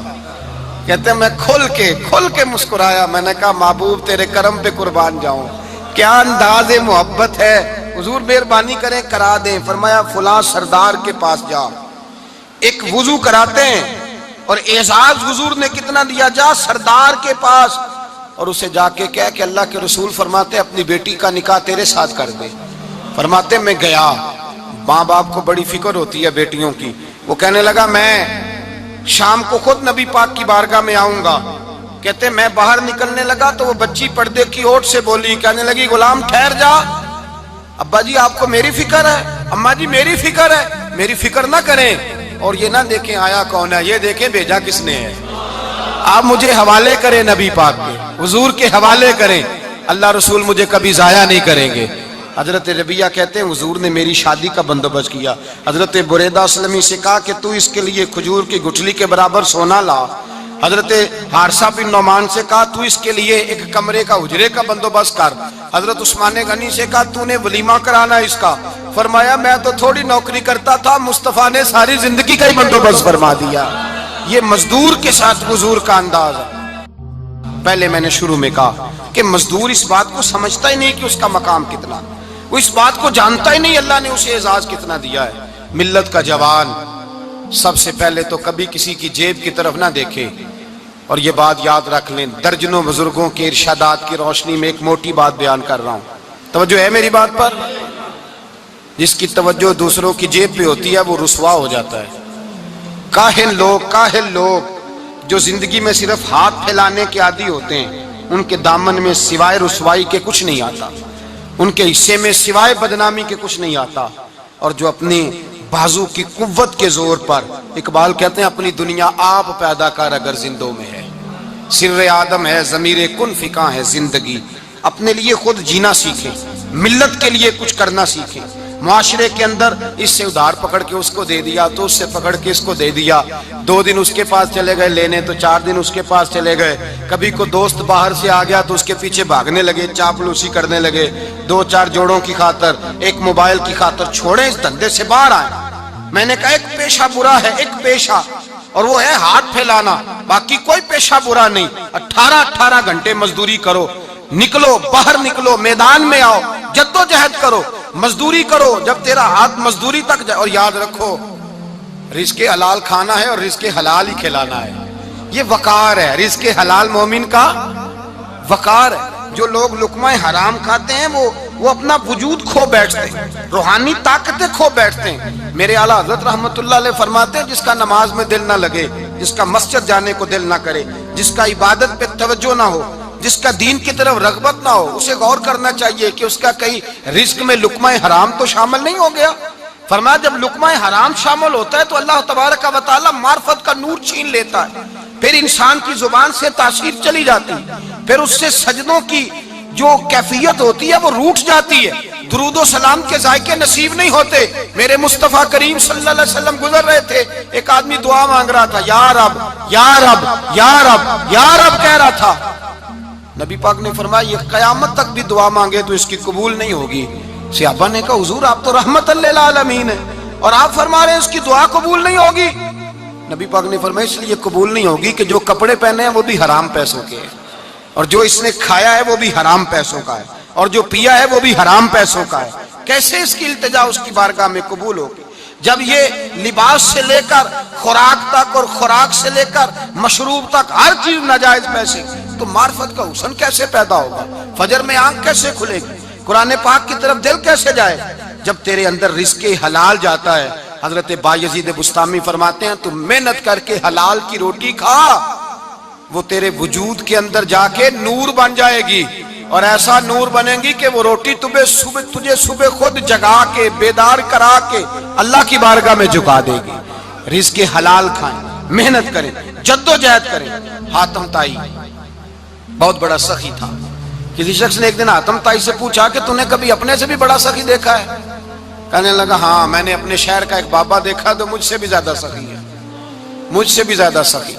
کہتے ہیں میں کھل کے مسکرایا. میں نے کہا محبوب تیرے کرم پہ قربان جاؤں، کیا انداز محبت ہے، حضور مہربانی کریں کرا دیں. فرمایا فلاں سردار کے پاس جا، ایک وضو کراتے ہیں. اور اعزاز حضور نے کتنا دیا، جا سردار کے پاس اور اسے جا کے کہہ کہ اللہ کے رسول فرماتے اپنی بیٹی کا نکاح تیرے ساتھ کر دے. فرماتے میں گیا، ماں باپ کو بڑی فکر ہوتی ہے بیٹیوں کی. وہ کہنے لگا میں شام کو خود نبی پاک کی بارگاہ میں آؤں گا کہتے میں باہر نکلنے لگا تو وہ بچی پردے کی اوٹ سے بولی, کہنے لگی غلام ٹھہر جا, ابا جی آپ کو میری فکر ہے, اماں جی میری فکر ہے, میری فکر نہ کریں اور یہ نہ دیکھیں آیا کون ہے, یہ دیکھیں بھیجا کس نے ہے. آپ مجھے حوالے کریں نبی پاک کے, حضور کے حوالے کریں, اللہ رسول مجھے کبھی ضائع نہیں کریں گے. حضرت ربیہ کہتے ہیں حضور نے میری شادی کا بندوبست کیا. حضرت بریدہ اسلمی سے کہا کہ تو اس کے لیے کھجور کی گٹھلی کے برابر سونا لا. حضرت حارثہ بن نعمان سے کہا تو اس کے لیے ایک کمرے کا حجرے کا بندوبست کر. حضرت عثمان غنی سے کہا تو نے ولیمہ کرانا اس کا. فرمایا میں تو تھوڑی نوکری کرتا تھا, مصطفیٰ نے ساری زندگی کا ہی بندوبست فرما دیا. یہ مزدور کے ساتھ حضور کا انداز ہے. پہلے میں نے شروع میں کہا کہ مزدور اس بات کو سمجھتا ہی نہیں کہ اس کا مقام کتنا, وہ اس بات کو جانتا ہی نہیں اللہ نے اسے اعزاز کتنا دیا ہے. ملت کا جوان سب سے پہلے تو کبھی کسی کی جیب کی طرف نہ دیکھے. اور یہ بات یاد رکھ لیں, درجنوں بزرگوں کے ارشادات کی روشنی میں ایک موٹی بات بیان کر رہا ہوں, توجہ ہے میری بات پر. جس کی توجہ دوسروں کی جیب پہ ہوتی ہے وہ رسوا ہو جاتا ہے. کاہل لوگ جو زندگی میں صرف ہاتھ پھیلانے کے عادی ہوتے ہیں, ان کے دامن میں سوائے رسوائی کے کچھ نہیں آتا, ان کے حصے میں سوائے بدنامی کے کچھ نہیں آتا. اور جو اپنی بازو کی قوت کے زور پر, اقبال کہتے ہیں اپنی دنیا آپ پیدا کر اگر زندوں میں ہے, سر آدم ہے ضمیر کن فکاں ہے زندگی. اپنے لیے خود جینا سیکھیں, ملت کے لیے کچھ کرنا سیکھیں. معاشرے کے اندر اس سے ادھار پکڑ کے اس کو دے دیا تو اس سے پکڑ کے اس کو دے دیا, 2 دن اس کے پاس چلے گئے لینے تو 4 دن اس کے پاس چلے گئے. کبھی کو دوست باہر سے آ گیا تو اس کے پیچھے بھاگنے لگے, چاپلوسی کرنے لگے, 2-4 جوڑوں کی خاطر, ایک موبائل کی خاطر. چھوڑیں اس دھندے سے باہر آئیں. میں نے کہا ایک پیشہ برا ہے, ایک پیشہ, اور وہ ہے ہاتھ پھیلانا, باقی کوئی پیشہ برا نہیں. 18 گھنٹے مزدوری کرو, نکلو باہر نکلو, میدان میں آؤ, جدوجہد کرو, مزدوری کرو جب تیرا ہاتھ مزدوری تک جائے. اور یاد رکھو رزق حلال کھانا ہے اور رزق حلال ہی کھلانا ہے. یہ وقار ہے, رزق حلال مومن کا وقار ہے. جو لوگ لقمہ حرام کھاتے ہیں وہ اپنا وجود کھو بیٹھتے ہیں, روحانی طاقتیں کھو بیٹھتے ہیں. میرے اعلیٰ حضرت رحمت اللہ علیہ فرماتے ہیں جس کا نماز میں دل نہ لگے, جس کا مسجد جانے کو دل نہ کرے, جس کا عبادت پہ توجہ نہ ہو, جس کا دین کی طرف رغبت نہ ہو, اسے غور کرنا چاہیے کہ اس کا کہیں رزق میں لقمہ حرام تو شامل نہیں ہو گیا. فرمایا جب لقمہ حرام شامل ہوتا ہے تو اللہ تبارک و تعالی معرفت کا نور چھین لیتا ہے, پھر انسان کی زبان سے تاثیر چلی جاتی, پھر اس سے سجدوں کی جو کیفیت ہوتی ہے وہ روٹ جاتی ہے, درود و سلام کے ذائقے نصیب نہیں ہوتے. میرے مصطفیٰ کریم صلی اللہ علیہ وسلم گزر رہے تھے, ایک آدمی دعا مانگ رہا تھا, یا رب یا رب یا رب یا رب کہہ رہا تھا. نبی پاک نے فرمایا یہ قیامت تک بھی دعا مانگے تو اس کی قبول نہیں ہوگی. صحابہ نے کہا حضور آپ تو رحمت للعالمین ہیں اور آپ فرما رہے ہیں اس کی دعا قبول نہیں ہوگی. نبی پاک نے فرمایا اس لیے قبول نہیں ہوگی کہ جو کپڑے پہنے ہیں وہ بھی حرام پیسوں کے ہیں, اور جو اس نے کھایا ہے وہ بھی حرام پیسوں کا ہے, اور جو پیا ہے وہ بھی حرام پیسوں کا ہے. کیسے اس کی التجا اس کی بارگاہ میں قبول ہوگی جب یہ لباس سے لے کر خوراک تک اور خوراک سے لے کر مشروب تک ہر چیز ناجائز پیسے. تو معرفت کا حسن کیسے پیدا ہوگا, فجر میں آنکھ کیسے کھلے گی, قرآن پاک کی طرف دل کیسے جائے جب تیرے اندر رزق حلال جاتا ہے. حضرت بایزید بستامی فرماتے ہیں تو محنت کر کے حلال کی روٹی کھا, وہ تیرے وجود کے اندر جا کے نور بن جائے گی, اور ایسا نور بنے گی کہ وہ روٹی تجھے صبح خود جگا کے بیدار کرا کے اللہ کی بارگاہ میں جھکا دے گی. رزق حلال کھائیں, محنت کریں, جدوجہد کریں. حاتم طائی بہت بڑا سخی تھا. کسی شخص نے ایک دن حاتم طائی سے پوچھا کہ تو نے کبھی اپنے سے بھی بڑا سخی دیکھا ہے؟ کہنے لگا ہاں میں نے اپنے شہر کا ایک بابا دیکھا تو مجھ سے بھی زیادہ سخی ہے, مجھ سے بھی زیادہ سخی,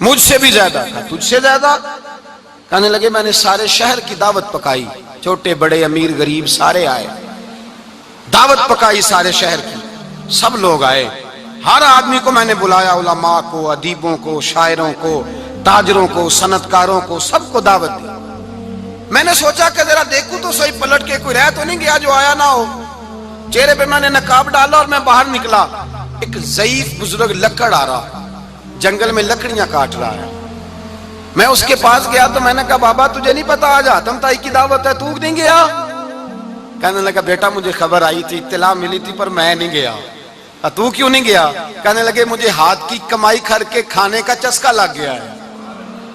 مجھ سے بھی زیادہ. تجھ سے زیادہ؟ کہنے لگے میں نے سارے شہر کی دعوت پکائی, چھوٹے بڑے امیر غریب سارے آئے, دعوت پکائی سارے شہر کی, سب لوگ آئے, ہر آدمی کو میں نے بلایا, علماء کو, ادیبوں کو, شاعروں کو, تاجروں کو, صنعت کاروں کو, سب کو دعوت دی. میں نے سوچا کہ ذرا دیکھوں تو صحیح پلٹ کے کوئی رہ تو نہیں گیا جو آیا نہ ہو. چہرے پہ میں نے نقاب ڈالا اور میں باہر نکلا. ایک ضعیف بزرگ لکڑ آ رہا, جنگل میں لکڑیاں کاٹ رہا ہے. میں اس کے پاس گیا تو میں نے کہا بابا تجھے نہیں پتا آج حاتم طائی کی دعوت ہے, تو نہیں گیا؟ کہنے لگا بیٹا مجھے خبر آئی تھی, اطلاع ملی تھی, پر میں نہیں گیا. تو کیوں نہیں گیا؟ کہنے لگے مجھے ہاتھ کی کمائی کر کے کھانے کا چسکا لگ گیا ہے,